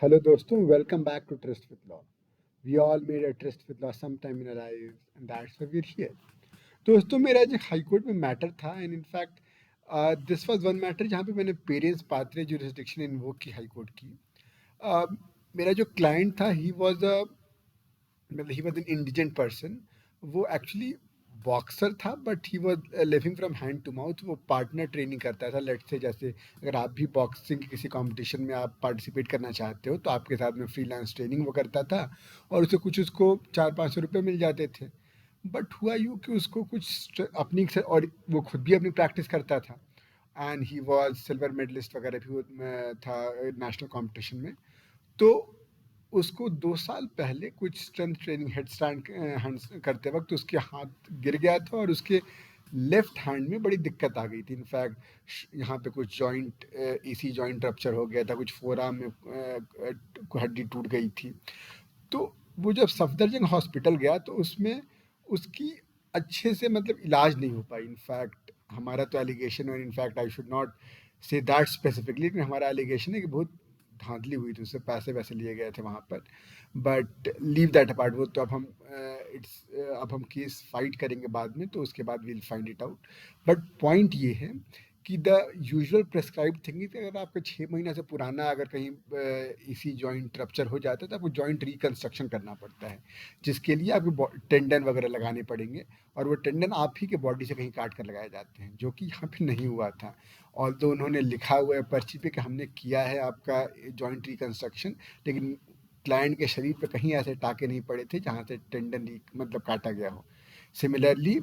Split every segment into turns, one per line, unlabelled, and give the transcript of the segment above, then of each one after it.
Hello दोस्तों, welcome back to Tryst with Law. We all made a tryst with law sometime in our lives and that's why we're here. दोस्तों मेरा जो high court में matter था and in fact this was one matter जहाँ पे मैंने parents पात्रे jurisdiction invoke की high court की. uh, मेरा जो क्लाइंट था ही वाज अ मतलब he was an indigent person. वो एक्चुअली बॉक्सर था but he was living from hand to mouth. वो पार्टनर ट्रेनिंग करता था. लेट्स से जैसे अगर आप भी बॉक्सिंग के किसी कंपटीशन में आप पार्टिसिपेट करना चाहते हो तो आपके साथ में फ्रीलांस ट्रेनिंग वो करता था और उसे कुछ उसको 400-500 रुपये मिल जाते थे. बट हुआ यूँ कि उसको कुछ अपनी और वो खुद भी अपनी प्रैक्टिस करता था and he was silver medalist वगैरह भी वो था नेशनल कंपटीशन में. तो उसको 2 साल पहले कुछ स्ट्रेंथ ट्रेनिंग हेडस्टैंड करते वक्त उसके हाथ गिर गया था और उसके लेफ्ट हैंड में बड़ी दिक्कत आ गई थी. इनफैक्ट यहाँ पे कुछ जॉइंट ईसी जॉइंट रप्चर हो गया था, कुछ फोराम में हड्डी टूट गई थी. तो वो जब सफदरजंग हॉस्पिटल गया तो उसमें उसकी अच्छे से मतलब इलाज नहीं हो पाई. इनफैक्ट हमारा तो एलिगेशन है, in fact I should not say that specifically, लेकिन हमारा एलिगेशन है कि बहुत धांधली हुई थी, उससे पैसे वैसे लिए गए थे वहाँ पर. But leave that apart. वो तो अब हम इट्स अब हम केस फाइट करेंगे बाद में तो उसके बाद we'll find it out. But point ये है कि द यूजुअल प्रेस्क्राइब थिंग कि अगर आपका 6 महीना से पुराना अगर कहीं इसी जॉइंट रप्चर हो जाता है तो आपको जॉइंट रिकन्स्ट्रक्शन करना पड़ता है, जिसके लिए आपको टेंडन वगैरह लगाने पड़ेंगे और वो टेंडन आप ही के बॉडी से कहीं काट कर लगाए जाते हैं, जो कि यहाँ पे नहीं हुआ था. और तो उन्होंने लिखा हुआ है पर्ची पे कि हमने किया है आपका जॉइंट रिकन्स्ट्रक्शन, लेकिन क्लाइंट के शरीर पे कहीं ऐसे टाके नहीं पड़े थे जहाँ से टेंडन मतलब काटा गया हो. सिमिलरली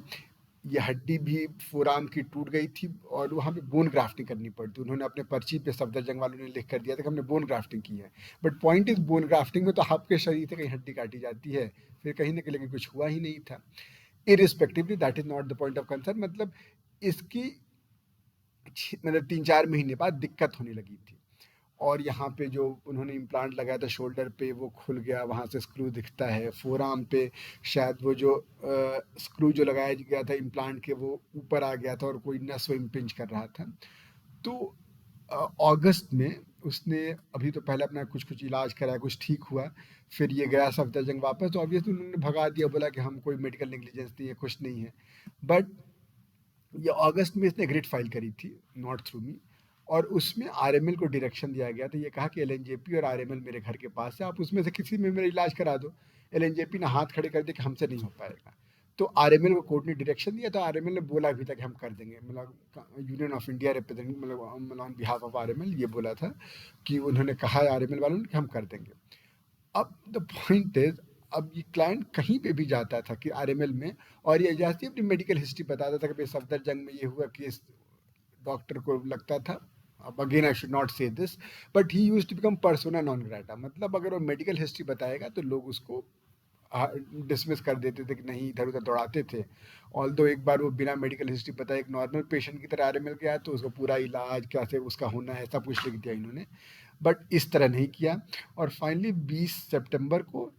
ये हड्डी भी फोराम की टूट गई थी और वहाँ पे बोन ग्राफ्टिंग करनी पड़ती. उन्होंने अपने पर्ची पे सफदरजंग वालों ने लिख कर दिया था कि हमने बोन ग्राफ्टिंग की है. But point is bone grafting में तो आपके शरीर से कहीं हड्डी काटी जाती है, फिर कहीं ना कहीं कुछ हुआ ही नहीं था. Irrespectively that is not the point of concern. मतलब इसकी मतलब 3-4 महीने बाद दिक्कत होने लगी थी और यहाँ पे जो उन्होंने इम्प्लांट लगाया था शोल्डर पे वो खुल गया, वहाँ से स्क्रू दिखता है. फोराम पे शायद वो जो स्क्रू जो लगाया गया था इम्प्लांट के वो ऊपर आ गया था और कोई नस वो इम्पिंच कर रहा था. तो अगस्त में उसने अभी तो पहले अपना कुछ कुछ इलाज कराया, कुछ ठीक हुआ, फिर ये गया सफदरजंग वापस. तो ऑब्वियसली उन्होंने भगा दिया, बोला कि हम कोई मेडिकल नेग्लिजेंस नहीं है, कुछ नहीं है. बट ये अगस्त में इसने ग्रिड फाइल करी थी, नॉट थ्रू मी, और उसमें आरएमएल को डायरेक्शन दिया गया था. ये कहा कि एलएनजेपी और आरएमएल मेरे घर के पास है, आप उसमें से किसी में मेरा इलाज करा दो. एलएनजेपी ने हाथ खड़े कर दिया कि हमसे नहीं हो पाएगा. तो आरएमएल को कोर्ट ने डायरेक्शन दिया था. आरएमएल ने बोला भी था कि हम कर देंगे, मतलब यूनियन ऑफ इंडिया रिप्रेजेंट मतलब ऑन बिहाफ ऑफ आरएमएल ये बोला था कि उन्होंने कहा है आरएमएल वालों ने कि हम कर देंगे. अब द पॉइंट इज, अब ये क्लाइंट कहीं पे भी जाता था कि आरएमएल में और ये जैसे अपनी मेडिकल हिस्ट्री बताता था कि भाई सफदरजंग में ये हुआ कि डॉक्टर को लगता था. अब again I should not say this, but he used to become persona non grata. मतलब अगर वो मेडिकल हिस्ट्री बताएगा तो लोग उसको डिसमिस कर देते थे कि नहीं, इधर उधर दौड़ाते थे. ऑल दो एक बार वो बिना मेडिकल हिस्ट्री बताए एक नॉर्मल पेशेंट की तरह आरएमएल गया तो उसको पूरा इलाज कैसे उसका होना है सब कुछ लिख दिया इन्होंने. बट इस तरह नहीं किया और फाइनली 20 सितंबर को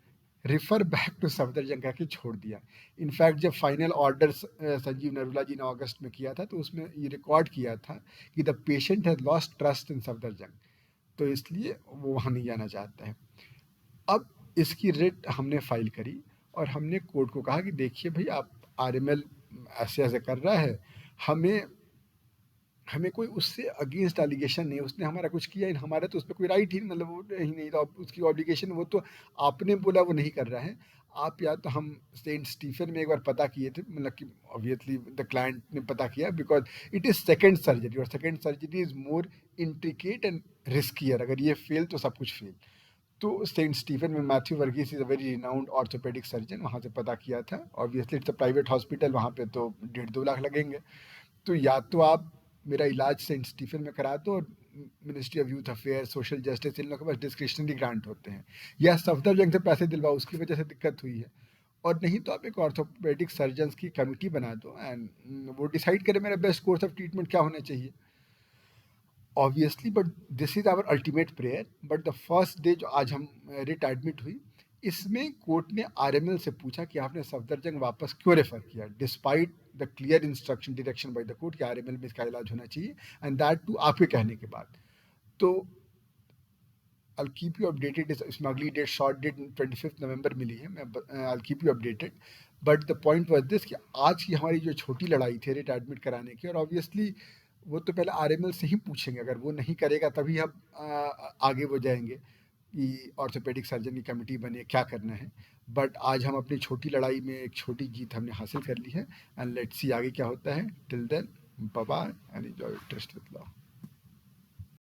रिफर बैक टू सफदरजंग करके छोड़ दिया. इनफैक्ट जब फाइनल ऑर्डर संजीव नरूला जी ने अगस्त में किया था तो उसमें ये रिकॉर्ड किया था कि the patient has lost trust in Safdarjung, तो इसलिए वो वहाँ नहीं जाना चाहता है. अब इसकी रिट हमने फाइल करी और हमने कोर्ट को कहा कि देखिए भाई, आप आरएमएल ऐसे ऐसे कर रहा है, हमें हमें कोई उससे अगेंस्ट एलिगेशन नहीं है, उसने हमारा कुछ किया ही नहीं, हमारा तो उस पर कोई राइट ही मतलब वो ही नहीं था. उसकी ऑब्लिगेशन वो तो आपने बोला वो नहीं कर रहा है. आप या तो हम सेंट स्टीफन में एक बार पता किए थे, मतलब कि ऑब्वियसली द क्लाइंट ने पता किया because it is second surgery और second surgery is more intricate and riskier. अगर ये फेल तो सब कुछ फेल. तो सेंट स्टीफन में Mathew Varghese is a very renowned orthopaedic surgeon, वहाँ से पता किया था. Obviously it's a private hospital, वहाँ पे तो 1.5-2 लाख लगेंगे. तो या तो आप मेरा इलाज सेंट स्टीफन में करा दो और ministry of youth affair, social justice, इन लोगों के पास डिस्क्रिशनरी ग्रांट होते हैं, या सफदरजंग से पैसे दिलवाओ, उसकी वजह से दिक्कत हुई है. और नहीं तो आप एक ऑर्थोपेडिक सर्जन्स की कमिटी बना दो एंड वो डिसाइड करें मेरा बेस्ट कोर्स ऑफ ट्रीटमेंट क्या होना चाहिए. Obviously but this is our ultimate prayer. But the first day जो आज हम रिट एडमिट हुई, इसमें कोर्ट ने आरएमएल से पूछा कि आपने सफदरजंग वापस क्यों रेफर किया despite the clear instruction direction by the court कि आरएमएल में इसका इलाज होना चाहिए, एंड दैट टू आपके कहने के बाद. तो I'll keep you updated. इसमें अगली डेट शॉर्ट डेट 25 नवंबर मिली है, मैं I'll keep you updated. But the point was this कि आज की हमारी जो छोटी लड़ाई थी रेट एडमिट कराने की, और ऑब्वियसली वो तो पहले आरएमएल से ही पूछेंगे, अगर वो नहीं करेगा तभी हम आगे वो जाएंगे कि ऑर्थोपेडिक सर्जन की कमेटी बने, क्या करना है. बट आज हम अपनी छोटी लड़ाई में एक छोटी जीत हमने हासिल कर ली है, एंड लेट्स सी आगे क्या होता है. Till then, bye bye and enjoy trust with law.